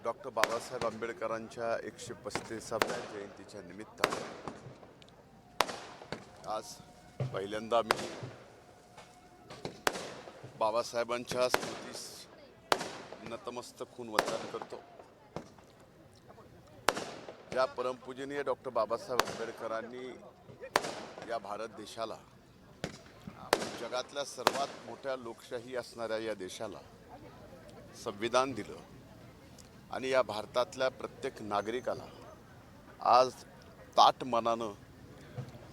Doctor Babasaheb आंबेडकरांच्या 135व्या जयंतीच्या निमित्तानं आज पहिल्यांदा मी बाबासाहेबांच्या स्मृतीस नतमस्तक होऊन वंदन करतो। या परमपूजनीय डॉक्टर बाबासाहेब आंबेडकरांनी या भारत देशाला, जगातल्या सर्वात मोठ्या लोकशाही असणाऱ्या या देशाला संविधान दिलं आणि या भारतातल्या प्रत्येक नागरिकाला आज ताठ मनानं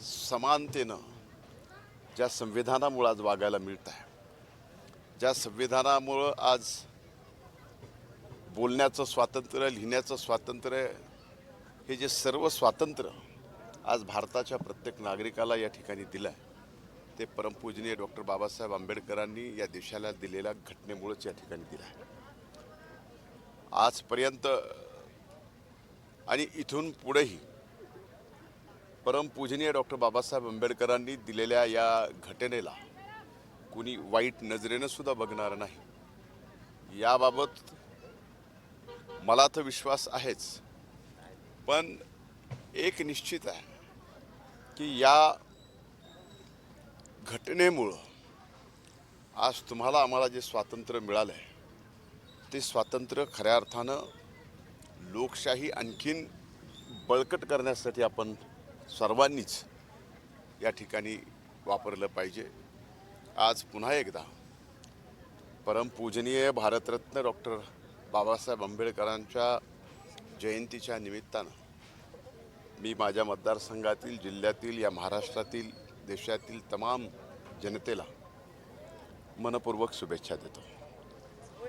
समानतेनं ज्या संविधानामुळे आज वागायला मिळत आहे, ज्या संविधानामुळे आज बोलण्याचं स्वातंत्र्य, लिहिण्याचं स्वातंत्र्य, हे जे सर्व स्वातंत्र्य आज भारताच्या प्रत्येक नागरिकाला या ठिकाणी दिलं आहे, ते परमपूजनीय डॉक्टर बाबासाहेब आंबेडकरांनी या देशाला दिलेल्या घटनेमुळेच या ठिकाणी दिलं आहे। आजपर्यंत आणि इथून पुढेही परमपूजनीय डॉक्टर बाबासाहेब आंबेडकरांनी दिलेल्या या घटनेला कुणी वाईट नजरेनं सुद्धा बघणार नाही। याबाबत मला तर विश्वास आहेच, पण एक निश्चित आहे की या घटनेमुळं आज तुम्हाला आम्हाला जे स्वातंत्र्य मिळालं आहे, ते स्वातंत्र्य खऱ्या अर्थानं लोकशाही आणखीन बळकट करण्यासाठी आपण सर्वांनीच या ठिकाणी वापरलं पाहिजे। आज पुन्हा एकदा परमपूजनीय भारतरत्न डॉक्टर बाबासाहेब आंबेडकरांच्या जयंतीच्या निमित्तानं मी माझ्या मतदारसंघातील, जिल्ह्यातील, या महाराष्ट्रातील, देशातील तमाम जनतेला मनपूर्वक शुभेच्छा देतो।